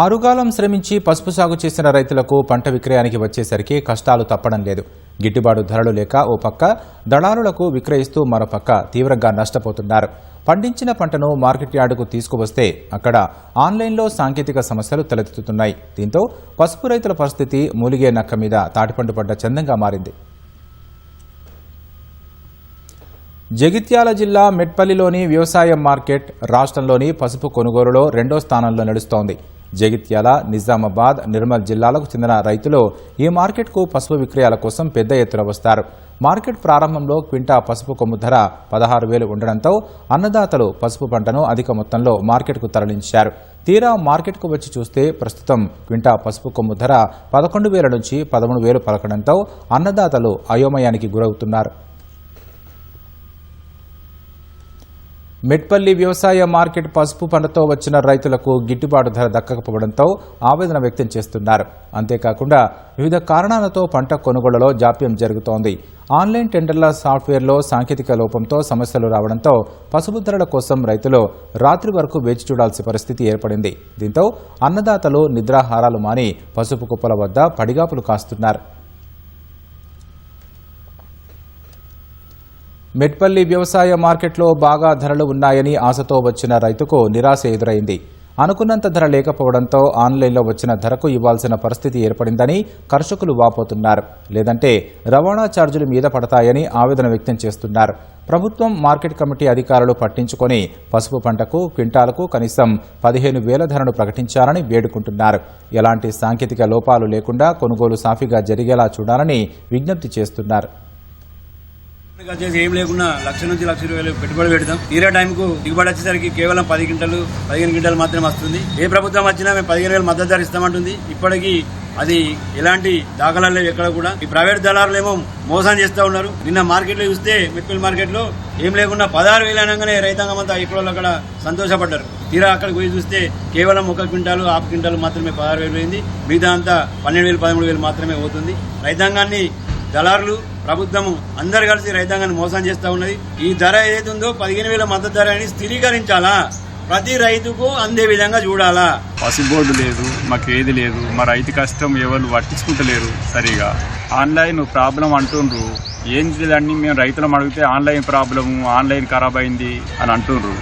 ఆరుగాలం శ్రమించి పసుపు సాగు చేసిన రైతులకు పంట విక్రయానికి వచ్చేసరికి కష్టాలు తప్పడం లేదు. గిట్టుబాటు ధరలు లేక ఓ పక్క దళారులకు విక్రయిస్తూ మరోపక్క తీవ్రంగా నష్టపోతున్నారు. పండించిన పంటను మార్కెట్ యార్డుకు తీసుకువస్తే అక్కడ ఆన్లైన్లో సాంకేతిక సమస్యలు తలెత్తుతున్నాయి. దీంతో పసుపు రైతుల పరిస్థితి మూలిగే నక్క మీద తాటిపండు పడ్డ చందంగా మారింది. జగిత్యాల జిల్లా మెట్పల్లిలోని వ్యవసాయ మార్కెట్ రాష్ట్రంలోని పసుపు కొనుగోలులో 2వ స్థానంలో నడుస్తోంది. జగిత్యాల, నిజామాబాద్, నిర్మల్ జిల్లాలకు చెందిన రైతులు ఈ మార్కెట్కు పసుపు విక్రయాల కోసం పెద్ద ఎత్తున వస్తారు. మార్కెట్ ప్రారంభంలో క్వింటా పసుపు కొమ్ము ధర 16,000 ఉండడంతో అన్నదాతలు పసుపు పంటను అధిక మొత్తంలో మార్కెట్కు తరలించారు. తీరా మార్కెట్కు వచ్చి చూస్తే ప్రస్తుతం క్వింటా పసుపు కొమ్ము ధర 11,000 నుంచి 13,000 పలకడంతో అన్నదాతలు అయోమయానికి గురవుతున్నారు. మెట్పల్లి వ్యవసాయ మార్కెట్ పసుపు పంటతో వచ్చిన రైతులకు గిట్టుబాటు ధర దక్కకపోవడంతో ఆవేదన వ్యక్తం చేస్తున్నారు. అంతేకాకుండా వివిధ కారణాలతో పంట కొనుగోలులో జాప్యం జరుగుతోంది. ఆన్లైన్ టెండర్ల సాఫ్ట్వేర్లో సాంకేతిక లోపంతో సమస్యలు రావడంతో పసుపు ధరల కోసం రైతులు రాత్రి వరకు వేచి చూడాల్సిన పరిస్థితి ఏర్పడింది. దీంతో అన్నదాతలు నిద్రాహారాలు మాని పసుపు కుప్పల వద్ద పడిగాపులు కాస్తున్నారు. మెట్పల్లి వ్యవసాయ మార్కెట్లో బాగా ధరలు ఉన్నాయని ఆశతో వచ్చిన రైతుకు నిరాశ ఎదురైంది. అనుకున్నంత ధర లేకపోవడంతో ఆన్లైన్లో వచ్చిన ధరకు ఇవ్వాల్సిన పరిస్థితి ఏర్పడిందని కర్షకులు వాపోతున్నారు. లేదంటే రవాణా ఛార్జీలు మీద పడతాయని ఆవేదన వ్యక్తం చేస్తున్నారు. ప్రభుత్వం, మార్కెట్ కమిటీ అధికారులు పట్టించుకొని పసుపు పంటకు క్వింటాలకు కనీసం 15,000 ధరను ప్రకటించాలని వేడుకుంటున్నారు. ఎలాంటి సాంకేతిక లోపాలు లేకుండా కొనుగోలు సాఫీగా జరిగేలా చూడాలని విజ్ఞప్తి చేస్తున్నారు. ఏం లేకుండా 1,00,000 నుంచి 1,20,000 పెట్టుబడి పెడతాం. తీరే టైంకు దిగుబడి వచ్చేసరికి కేవలం 10 క్వింటాలు 15 క్వింటాలు మాత్రమే వస్తుంది. ఏ ప్రభుత్వం వచ్చినా మేము 15,000 మద్దతు ధర ఇస్తామంటుంది. ఇప్పటికీ అది ఎలాంటి దాఖలాలు లేవు ఎక్కడ కూడా. ఈ ప్రైవేట్ దళారులు ఏమో మోసం చేస్తూ ఉన్నారు. నిన్న మార్కెట్లో చూస్తే మెట్పల్లి మార్కెట్లో ఏం లేకుండా 16,000 అనగానే రైతాంగం అంతా ఇక్కడ అక్కడ సంతోషపడ్డారు. తీరా అక్కడికి పోయి చూస్తే కేవలం 1 క్వింటాలు 1/2 క్వింటాలు మాత్రమే 16,000 అయింది. మిగతా అంతా 12,000 13,000 మాత్రమే అవుతుంది. రైతాంగాన్ని దళారులు, ప్రభుత్వం అందరు కలిసి రైతాంగాన్ని మోసం చేస్తూ ఉన్నది. ఈ ధర ఏదైతే ఉందో 15,000 మద్దతు ధర అని స్థిరీకరించాలా, ప్రతి రైతుకు అందే విధంగా చూడాలా. పసుపు బోర్డు లేదు, మాకు ఏది లేదు. మా రైతు కష్టం ఎవరు పట్టించుకుంటలేరు. సరిగా ఆన్లైన్ ప్రాబ్లం అంటుండ్రు. ఏం లేదండి, మేము రైతులం అడిగితే ఆన్లైన్ ప్రాబ్లము, ఆన్లైన్ ఖరాబ్ అయింది అని అంటుండ్రు.